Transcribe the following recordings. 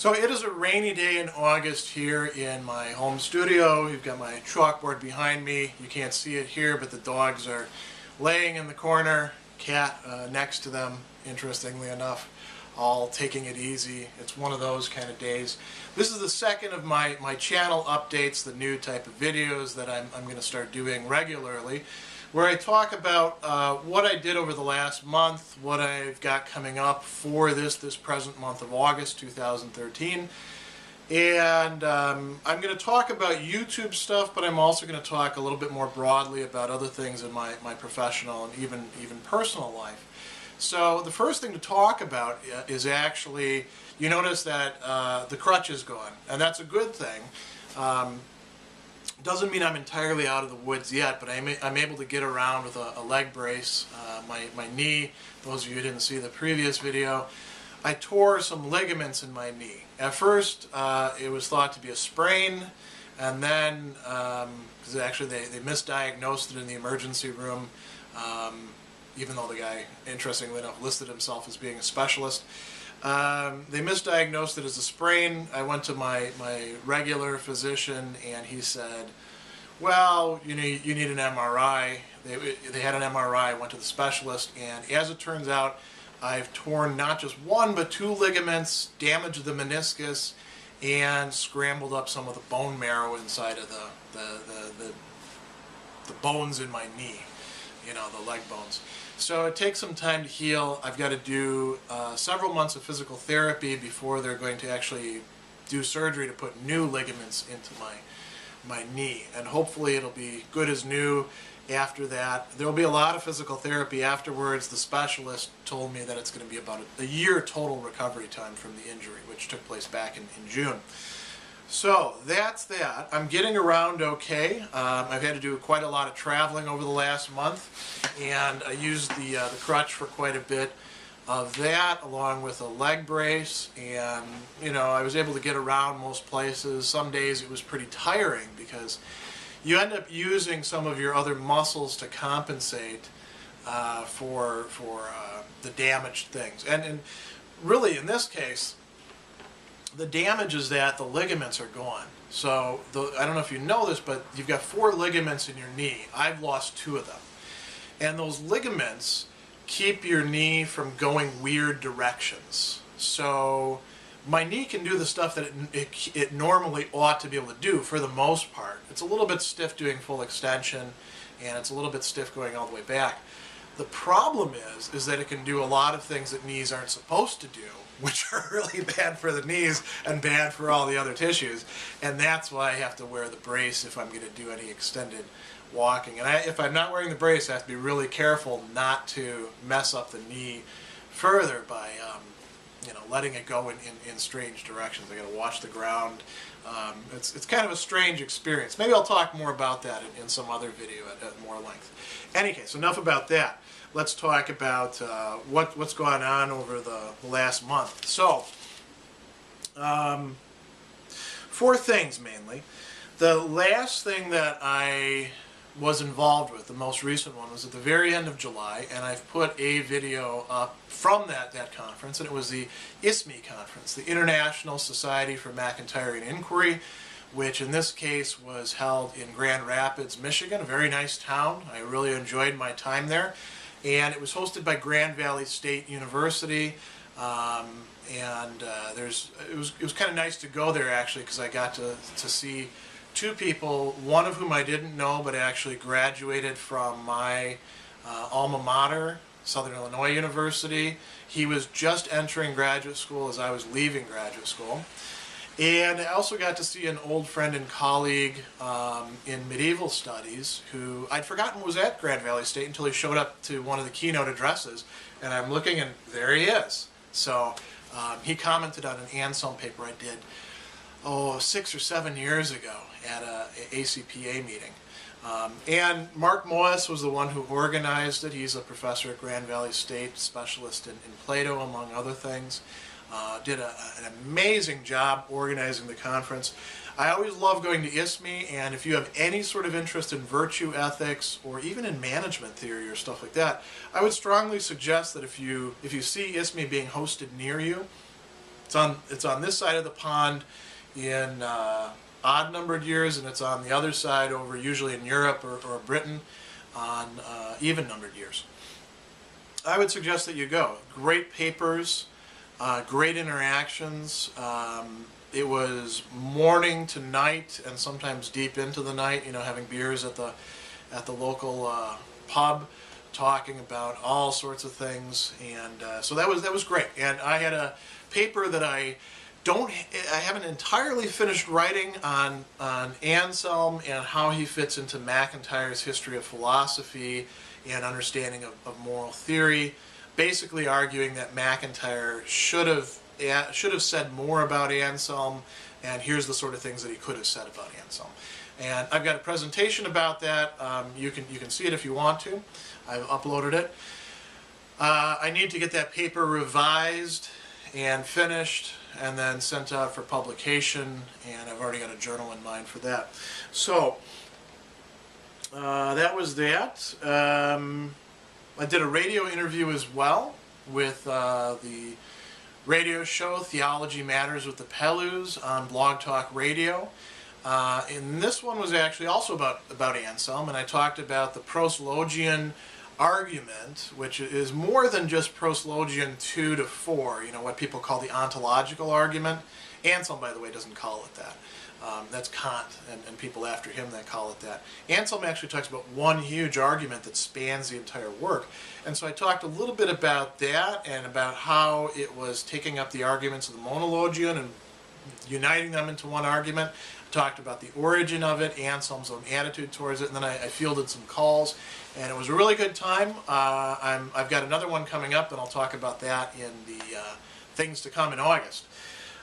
So it is a rainy day in August here in my home studio. You've got my chalkboard behind me. You can't see it here, but the dogs are laying in the corner, cat next to them, interestingly enough, all taking it easy. It's one of those kind of days. This is the second of my channel updates, the new type of videos that I'm going to start doing regularly, where I talk about what I did over the last month, what I've got coming up for this present month of August 2013. And I'm going to talk about YouTube stuff, but I'm also going to talk a little bit more broadly about other things in my professional and even personal life. So the first thing to talk about is actually, you notice that the crutch is gone, and that's a good thing. Doesn't mean I'm entirely out of the woods yet, but I'm able to get around with a leg brace. My knee, those of you who didn't see the previous video, I tore some ligaments in my knee. At first, it was thought to be a sprain, and then, because actually they misdiagnosed it in the emergency room, even though the guy, interestingly enough, listed himself as being a specialist. They misdiagnosed it as a sprain. I went to my regular physician, and he said, well, you need an MRI. They had an MRI. I went to the specialist, and as it turns out, I've torn not just one but two ligaments, damaged the meniscus, and scrambled up some of the bone marrow inside of the bones in my knee, the leg bones. So it takes some time to heal. I've got to do several months of physical therapy before they're going to actually do surgery to put new ligaments into my knee. And hopefully it'll be good as new after that. There will be a lot of physical therapy afterwards. The specialist told me that it's going to be about a year total recovery time from the injury, which took place back in June. So that's that. I'm getting around okay. I've had to do quite a lot of traveling over the last month, and I used the crutch for quite a bit of that, along with a leg brace, and I was able to get around most places. Some days it was pretty tiring because you end up using some of your other muscles to compensate for the damaged things. And really, in this case, the damage is that the ligaments are gone. So I don't know if you know this, but you've got 4 ligaments in your knee. I've lost 2 of them. And those ligaments keep your knee from going weird directions. So my knee can do the stuff that it normally ought to be able to do for the most part. It's a little bit stiff doing full extension, and it's a little bit stiff going all the way back. The problem is that it can do a lot of things that knees aren't supposed to do, which are really bad for the knees and bad for all the other tissues. And that's why I have to wear the brace if I'm going to do any extended walking. And if I'm not wearing the brace, I have to be really careful not to mess up the knee further by letting it go in strange directions. I got to watch the ground. It's kind of a strange experience. Maybe I'll talk more about that in some other video at more length. Any case, enough about that. Let's talk about what's gone on over the last month. So, 4 things mainly. The last thing that I was involved with, the most recent one, was at the very end of July, and I've put a video up from that conference, and it was the ISME conference, the International Society for McIntyrean Inquiry, which in this case was held in Grand Rapids, Michigan, a very nice town. I really enjoyed my time there. And it was hosted by Grand Valley State University, it was kind of nice to go there actually, because I got to see 2 people, one of whom I didn't know but actually graduated from my alma mater, Southern Illinois University. He was just entering graduate school as I was leaving graduate school. And I also got to see an old friend and colleague in medieval studies who I'd forgotten was at Grand Valley State until he showed up to one of the keynote addresses, and I'm looking and there he is. So he commented on an Anselm paper I did 6 or 7 years ago at a ACPA meeting. And Mark Moyes was the one who organized it. He's a professor at Grand Valley State, specialist in Plato, among other things. Did an amazing job organizing the conference. I always love going to ISME, and if you have any sort of interest in virtue ethics or even in management theory or stuff like that, I would strongly suggest that if you see ISME being hosted near you, It's on this side of the pond in odd-numbered years, and it's on the other side over usually in Europe or Britain on even-numbered years. I would suggest that you go. Great papers, great interactions. It was morning to night, and sometimes deep into the night. You know, having beers at the local pub, talking about all sorts of things, and so that was great. And I had a paper that I haven't entirely finished writing on Anselm and how he fits into MacIntyre's history of philosophy and understanding of moral theory, basically arguing that MacIntyre should have said more about Anselm, and here's the sort of things that he could have said about Anselm. And I've got a presentation about that. You can see it if you want to. I've uploaded it. I need to get that paper revised and finished and then sent out for publication, and I've already got a journal in mind for that. So that was that. I did a radio interview as well with the radio show Theology Matters with the Pelus on Blog Talk Radio. And this one was actually also about Anselm, and I talked about the proslogian argument, which is more than just proslogian 2 to 4, you know, what people call the ontological argument. Anselm, by the way, doesn't call it that. That's Kant and people after him that call it that. Anselm actually talks about one huge argument that spans the entire work. And so I talked a little bit about that and about how it was taking up the arguments of the monologian and uniting them into one argument. I talked about the origin of it, Anselm's own attitude towards it, and then I fielded some calls, and it was a really good time. I've got another one coming up, and I'll talk about that in the things to come in August.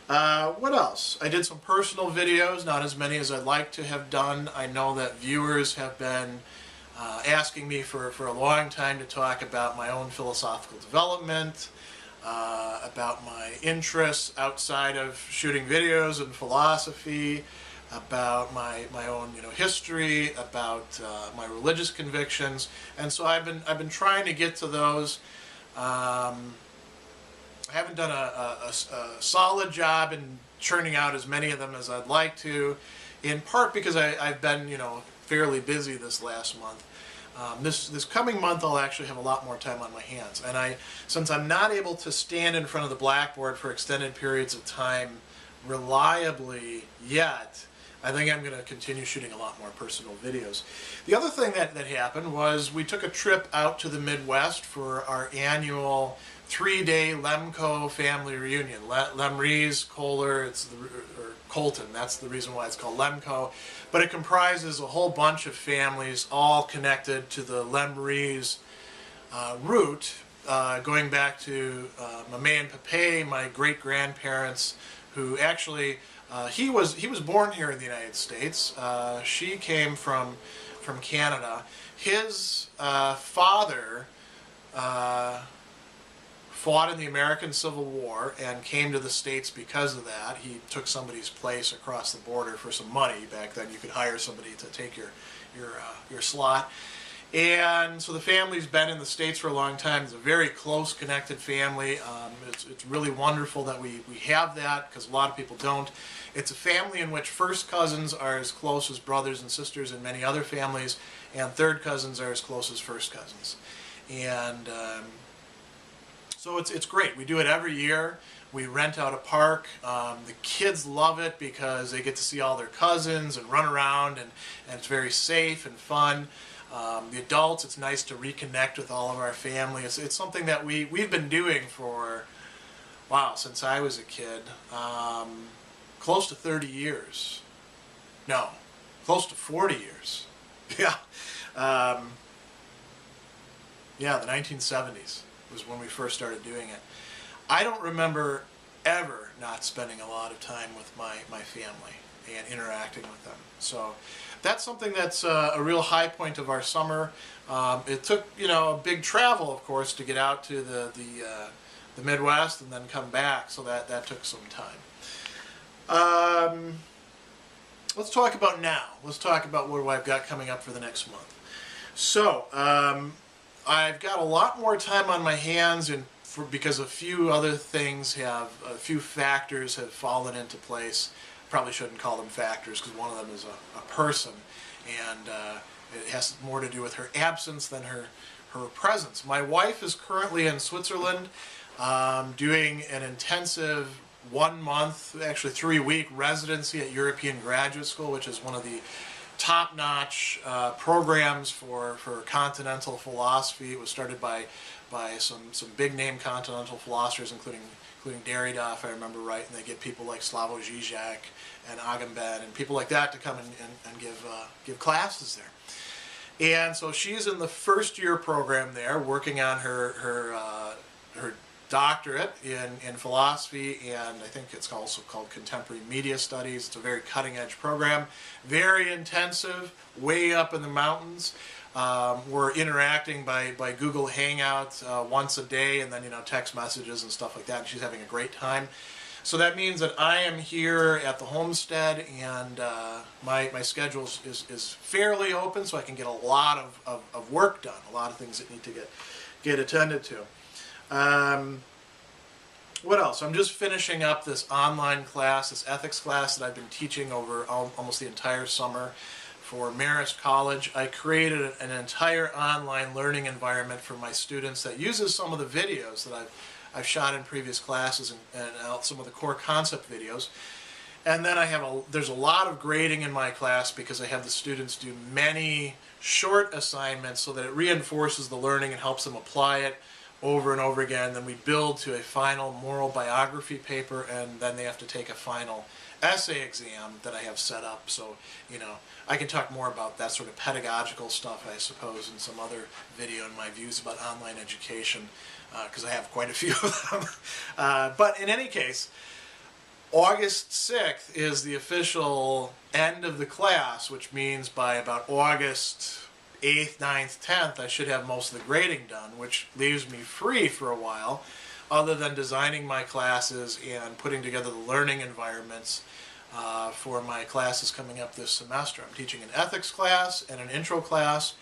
What else? I did some personal videos, not as many as I'd like to have done. I know that viewers have been asking me for a long time to talk about my own philosophical development, about my interests outside of shooting videos and philosophy, about my own history, about my religious convictions, and so I've been trying to get to those. I haven't done a solid job in churning out as many of them as I'd like to, in part because I've been fairly busy this last month. This coming month I'll actually have a lot more time on my hands, and since I'm not able to stand in front of the blackboard for extended periods of time reliably yet, I think I'm going to continue shooting a lot more personal videos. The other thing that happened was we took a trip out to the Midwest for our annual 3-day Lemco family reunion. Lemrees, Kohler, or Colton, that's the reason why it's called Lemco. But it comprises a whole bunch of families all connected to the Lemrees route, going back to Mame and Pape, my great-grandparents, who actually, he was born here in the United States. She came from Canada. His father fought in the American Civil War and came to the States because of that. He took somebody's place across the border for some money. Back then you could hire somebody to take your slot. And so the family's been in the States for a long time. It's a very close connected family. It's really wonderful that we have that, because a lot of people don't. It's a family in which first cousins are as close as brothers and sisters in many other families, and third cousins are as close as first cousins. And so it's great. We do it every year. We rent out a park. The kids love it because they get to see all their cousins and run around, and it's very safe and fun. The adults, it's nice to reconnect with all of our family. It's something that we've been doing for, wow, since I was a kid. Close to 30 years. No, close to 40 years. Yeah. Yeah, the 1970s was when we first started doing it. I don't remember ever not spending a lot of time with my family and interacting with them. So that's something that's a real high point of our summer. It took a big travel, of course, to get out to the Midwest and then come back. So that took some time. Let's talk about now. Let's talk about what I've got coming up for the next month. So I've got a lot more time on my hands in because a few other things a few factors have fallen into place. Probably shouldn't call them factors because one of them is a person, and it has more to do with her absence than her presence. My wife is currently in Switzerland doing an intensive 1 month, actually 3-week residency at European Graduate School, which is one of the top-notch programs for continental philosophy. It was started by some big name continental philosophers, including Derrida, if I remember right, and they get people like Slavoj Žižek and Agamben and people like that to come and give classes there. And so she's in the first year program there, working on her doctorate in philosophy, and I think it's also called Contemporary Media Studies. It's a very cutting-edge program, very intensive, way up in the mountains. We're interacting by Google Hangouts once a day, and then text messages and stuff like that, and she's having a great time. So that means that I am here at the homestead, and my schedule is fairly open, so I can get a lot of work done, a lot of things that need to get attended to. What else? I'm just finishing up this online class, this ethics class that I've been teaching over almost the entire summer for Marist College. I created an entire online learning environment for my students that uses some of the videos that I've shot in previous classes and some of the core concept videos. And then there's a lot of grading in my class because I have the students do many short assignments so that it reinforces the learning and helps them apply it over and over again. Then we build to a final moral biography paper, and then they have to take a final essay exam that I have set up. So, I can talk more about that sort of pedagogical stuff, I suppose, in some other video and my views about online education, because I have quite a few of them. But in any case, August 6th is the official end of the class, which means by about August 8th, 9th, 10th, I should have most of the grading done, which leaves me free for a while, other than designing my classes and putting together the learning environments for my classes coming up this semester. I'm teaching an ethics class and an intro class.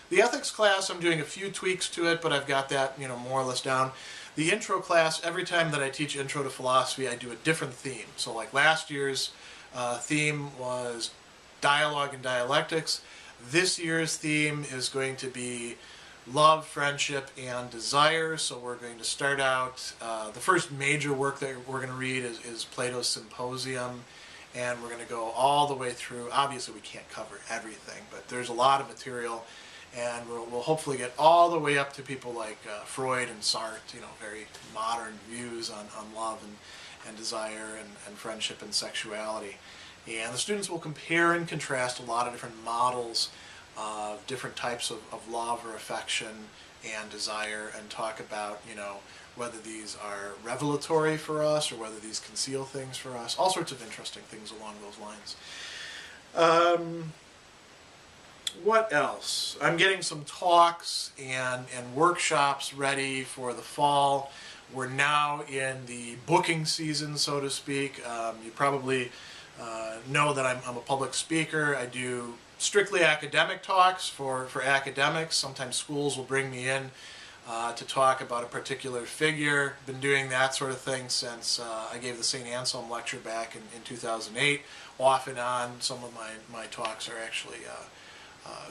The ethics class, I'm doing a few tweaks to it, but I've got that more or less down. The intro class, every time that I teach Intro to Philosophy, I do a different theme. So like last year's theme was dialogue and dialectics. This year's theme is going to be love, friendship, and desire. So we're going to start out, the first major work that we're going to read is Plato's Symposium, and we're going to go all the way through. Obviously we can't cover everything, but there's a lot of material, and we'll hopefully get all the way up to people like Freud and Sartre, very modern views on love and desire and friendship and sexuality. And the students will compare and contrast a lot of different models of different types of love or affection and desire, and talk about, whether these are revelatory for us or whether these conceal things for us. All sorts of interesting things along those lines. What else? I'm getting some talks and workshops ready for the fall. We're now in the booking season, so to speak. You probably know that I'm a public speaker. I do strictly academic talks for academics. Sometimes schools will bring me in to talk about a particular figure. Been doing that sort of thing since I gave the St. Anselm lecture back in 2008. Off and on, some of my talks are actually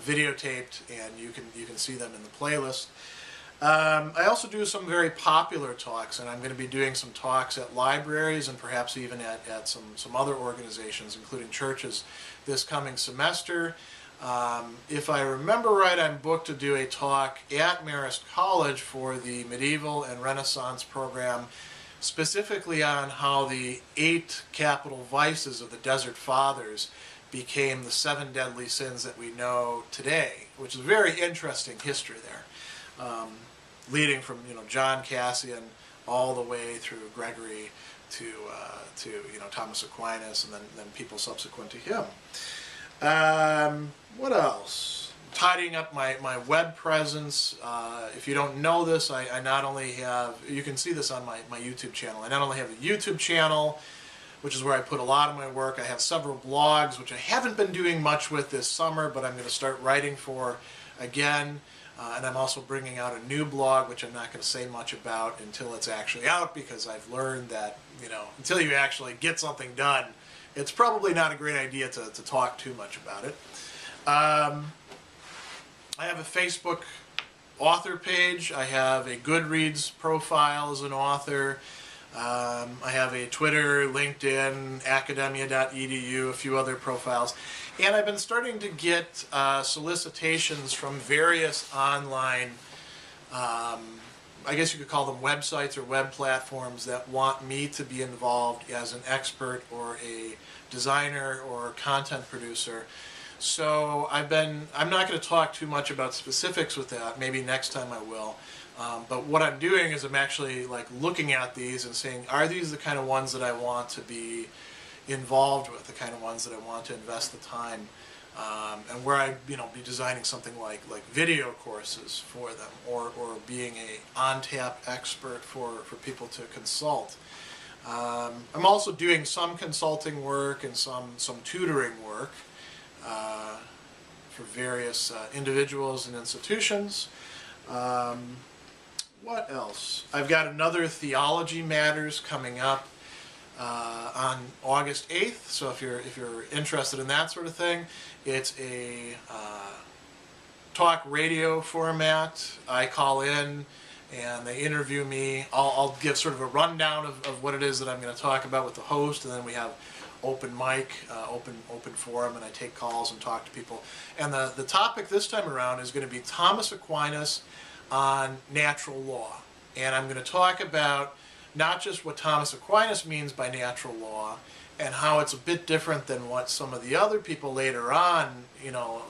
videotaped, and you can see them in the playlist. I also do some very popular talks, and I'm going to be doing some talks at libraries and perhaps even at some other organizations, including churches, this coming semester. If I remember right, I'm booked to do a talk at Marist College for the Medieval and Renaissance program, specifically on how the 8 capital vices of the Desert Fathers became the 7 deadly sins that we know today, which is a very interesting history there. Leading from John Cassian all the way through Gregory to Thomas Aquinas, and then people subsequent to him. What else? Tidying up my web presence. If you don't know this, I not only have, you can see this on my YouTube channel. I not only have a YouTube channel, which is where I put a lot of my work. I have several blogs, which I haven't been doing much with this summer, but I'm going to start writing for again. And I'm also bringing out a new blog, which I'm not going to say much about until it's actually out, because I've learned that, you know, until you actually get something done, it's probably not a great idea to talk too much about it. I have a Facebook author page. I have a Goodreads profile as an author. I have a Twitter, LinkedIn, academia.edu, a few other profiles. And I've been starting to get solicitations from various online, I guess you could call them websites or web platforms, that want me to be involved as an expert or a designer or content producer. So I'm not going to talk too much about specifics with that. Maybe next time I will. But what I'm doing is I'm actually like looking at these and saying, are these the kind of ones that I want to be involved with, the kind of ones that I want to invest the time, and where I be designing something like video courses for them, or being a on-tap expert for people to consult. I'm also doing some consulting work and some tutoring work for various individuals and institutions. What else? I've got another Theology Matters coming up on August 8th. So if you're interested in that sort of thing, it's a talk radio format. I call in and they interview me. I'll give sort of a rundown of what it is that I'm going to talk about with the host, and then we have open mic, open forum, and I take calls and talk to people. And the topic this time around is going to be Thomas Aquinas on natural law. And I'm going to talk about not just what Thomas Aquinas means by natural law, and how it's a bit different than what some of the other people later on,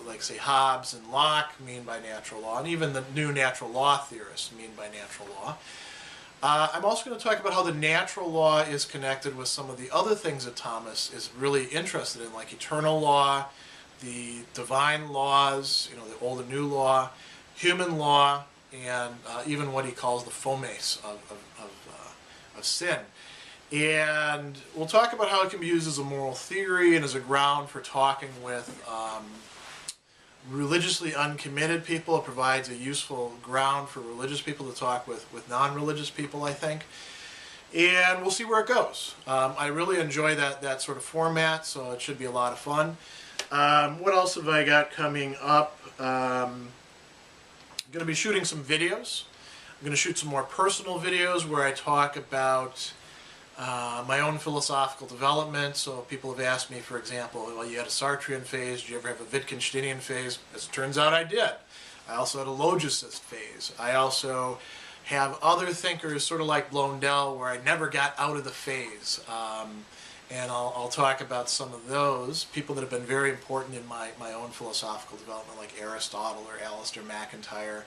like say Hobbes and Locke mean by natural law, and even the new natural law theorists mean by natural law. I'm also going to talk about how the natural law is connected with some of the other things that Thomas is really interested in, like eternal law, the divine laws, the old and new law, human law, and even what he calls the fomes of sin. And we'll talk about how it can be used as a moral theory and as a ground for talking with religiously uncommitted people. It provides a useful ground for religious people to talk with non-religious people, I think. And we'll see where it goes. I really enjoy that sort of format, so it should be a lot of fun. What else have I got coming up? I'm going to be shooting some videos. I'm going to shoot some more personal videos where I talk about my own philosophical development. So people have asked me, for example, well, you had a Sartrean phase, did you ever have a Wittgensteinian phase? As it turns out, I did. I also had a logicist phase. I also have other thinkers, sort of like Blondel, where I never got out of the phase. And I'll talk about some of those, people that have been very important in my own philosophical development, like Aristotle or Alistair MacIntyre.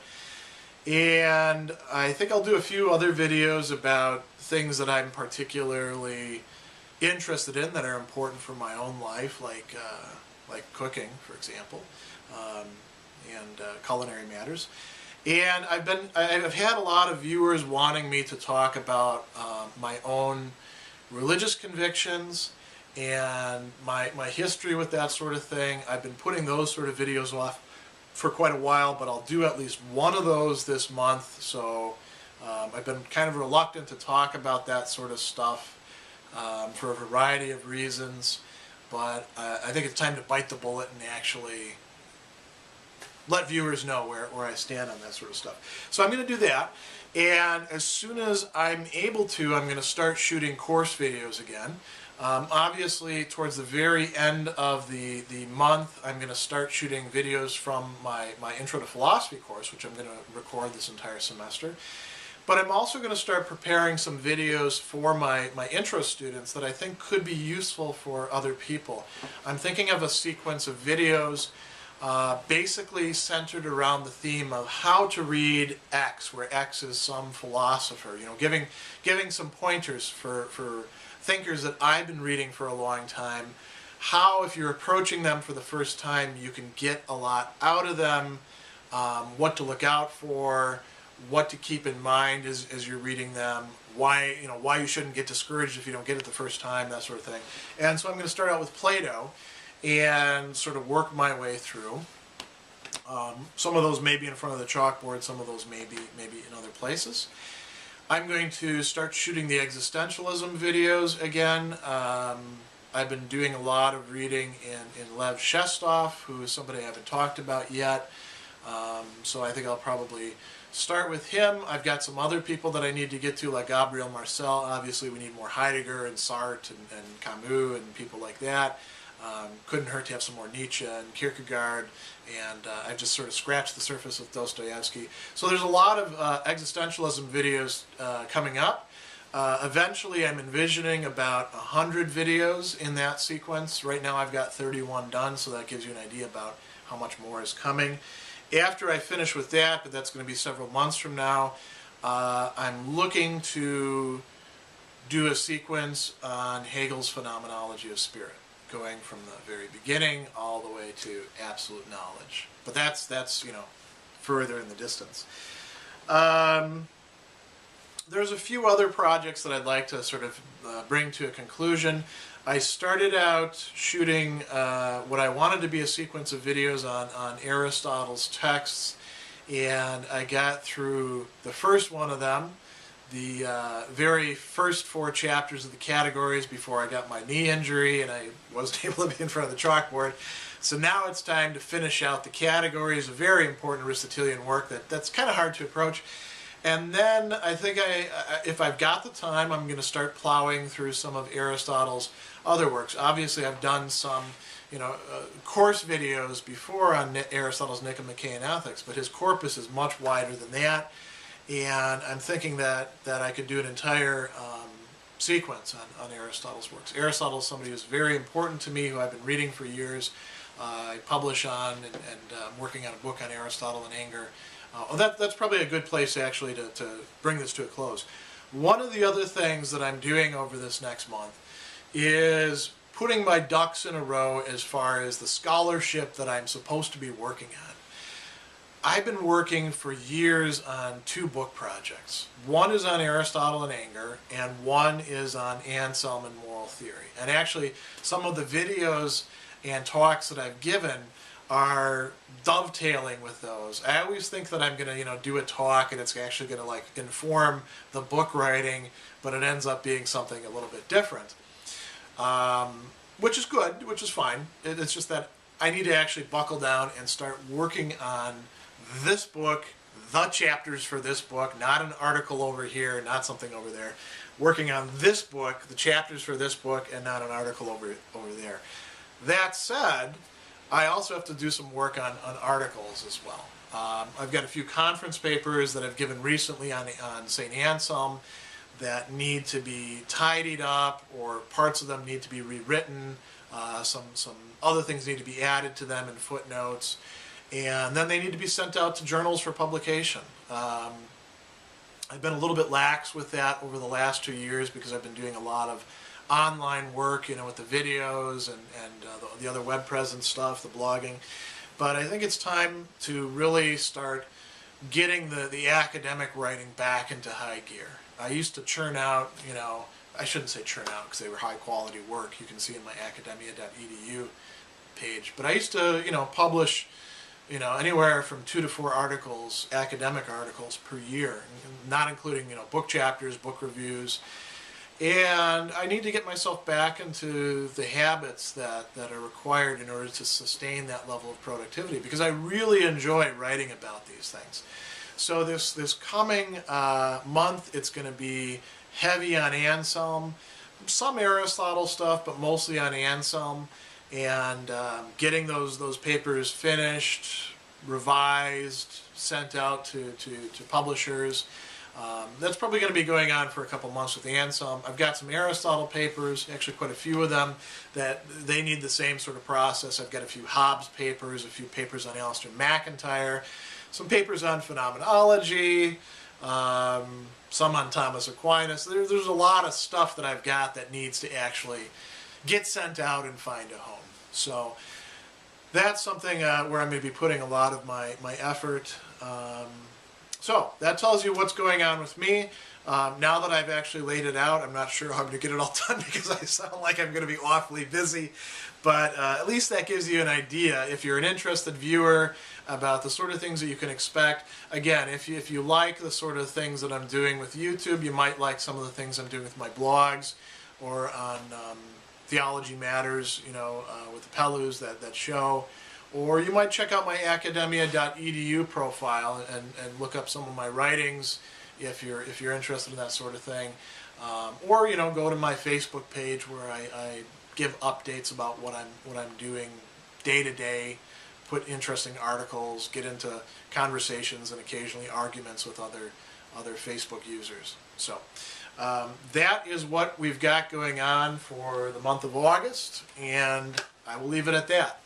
And I think I'll do a few other videos about things that I'm particularly interested in that are important for my own life, like cooking, for example, and culinary matters. And I've had a lot of viewers wanting me to talk about my own religious convictions and my history with that sort of thing. I've been putting those sort of videos off for quite a while, but I'll do at least one of those this month. So I've been kind of reluctant to talk about that sort of stuff for a variety of reasons, but I think it's time to bite the bullet and actually let viewers know where I stand on that sort of stuff. So I'm going to do that, and as soon as I'm able to, I'm going to start shooting course videos again. Obviously, towards the very end of the month, I'm going to start shooting videos from my Intro to Philosophy course, which I'm going to record this entire semester. But I'm also going to start preparing some videos for my intro students that I think could be useful for other people. I'm thinking of a sequence of videos basically centered around the theme of how to read X, where X is some philosopher, giving some pointers for thinkers that I've been reading for a long time, how, if you're approaching them for the first time, you can get a lot out of them, what to look out for, what to keep in mind as you're reading them, why you shouldn't get discouraged if you don't get it the first time, that sort of thing. And so I'm going to start out with Plato and sort of work my way through. Some of those may be in front of the chalkboard, some of those may be in other places. I'm going to start shooting the existentialism videos again. I've been doing a lot of reading in Lev Shestov, who is somebody I haven't talked about yet. So I think I'll probably start with him. I've got some other people that I need to get to, like Gabriel Marcel. Obviously, we need more Heidegger and Sartre and Camus and people like that. Couldn't hurt to have some more Nietzsche and Kierkegaard, and I've just sort of scratched the surface of Dostoevsky. So there's a lot of existentialism videos coming up. Eventually, I'm envisioning about 100 videos in that sequence. Right now, I've got 31 done, so that gives you an idea about how much more is coming. After I finish with that, but that's going to be several months from now, I'm looking to do a sequence on Hegel's phenomenology of spirit, going from the very beginning all the way to absolute knowledge. But that's you know, further in the distance. There's a few other projects that I'd like to sort of bring to a conclusion. I started out shooting what I wanted to be a sequence of videos on Aristotle's texts, and I got through the first one of them, the very first 4 chapters of the categories before I got my knee injury and I wasn't able to be in front of the chalkboard. So now it's time to finish out the categories, a very important Aristotelian work that's kind of hard to approach. And then I think if I've got the time, I'm going to start plowing through some of Aristotle's other works. Obviously, I've done some, course videos before on Aristotle's Nicomachean Ethics, but his corpus is much wider than that. And I'm thinking that I could do an entire sequence on Aristotle's works. Aristotle is somebody who's very important to me, who I've been reading for years. I publish on, and I'm working on a book on Aristotle and anger. That's probably a good place actually to bring this to a close. One of the other things that I'm doing over this next month is putting my ducks in a row as far as the scholarship that I'm supposed to be working on. I've been working for years on 2 book projects. One is on Aristotle and anger, and one is on Anselm and moral theory. And actually, some of the videos and talks that I've given are dovetailing with those. I always think that I'm going to, do a talk and it's actually going to inform the book writing, but it ends up being something a little bit different, which is good, which is fine. It's just that I need to actually buckle down and start working on this book, the chapters for this book, not an article over here, not something over there. Working on this book, the chapters for this book, and not an article over there. That said, I also have to do some work on articles as well. I've got a few conference papers that I've given recently on St. Anselm that need to be tidied up, or parts of them need to be rewritten. Some other things need to be added to them in footnotes. And then they need to be sent out to journals for publication. I've been a little bit lax with that over the last 2 years because I've been doing a lot of online work, with the videos and the other web presence stuff, the blogging. But I think it's time to really start getting the academic writing back into high gear. I used to churn out, I shouldn't say churn out because they were high quality work. You can see in my academia.edu page. But I used to, publish, anywhere from 2 to 4 articles, academic articles per year, not including, book chapters, book reviews. And I need to get myself back into the habits that are required in order to sustain that level of productivity, because I really enjoy writing about these things. So this coming month, it's going to be heavy on Anselm, some Aristotle stuff, but mostly on Anselm, and getting those papers finished, revised, sent out to publishers. That's probably going to be going on for a couple months with Anselm. I've got some Aristotle papers, actually quite a few of them, that they need the same sort of process. I've got a few Hobbes papers, a few papers on Alistair MacIntyre, some papers on phenomenology, some on Thomas Aquinas. There's a lot of stuff that I've got that needs to actually get sent out and find a home. So that's something where I'm going to be putting a lot of my effort. So that tells you what's going on with me. Now that I've actually laid it out, I'm not sure how I'm going to get it all done because I sound like I'm going to be awfully busy. But at least that gives you an idea, if you're an interested viewer, about the sort of things that you can expect. Again, if you like the sort of things that I'm doing with YouTube, you might like some of the things I'm doing with my blogs or on Theology Matters, you know, with the Pelus, that show. Or you might check out my academia.edu profile and look up some of my writings if you're interested in that sort of thing. Or, you know, go to my Facebook page where I give updates about what I'm doing day to day, put interesting articles, get into conversations and occasionally arguments with other Facebook users. So that is what we've got going on for the month of August, and I will leave it at that.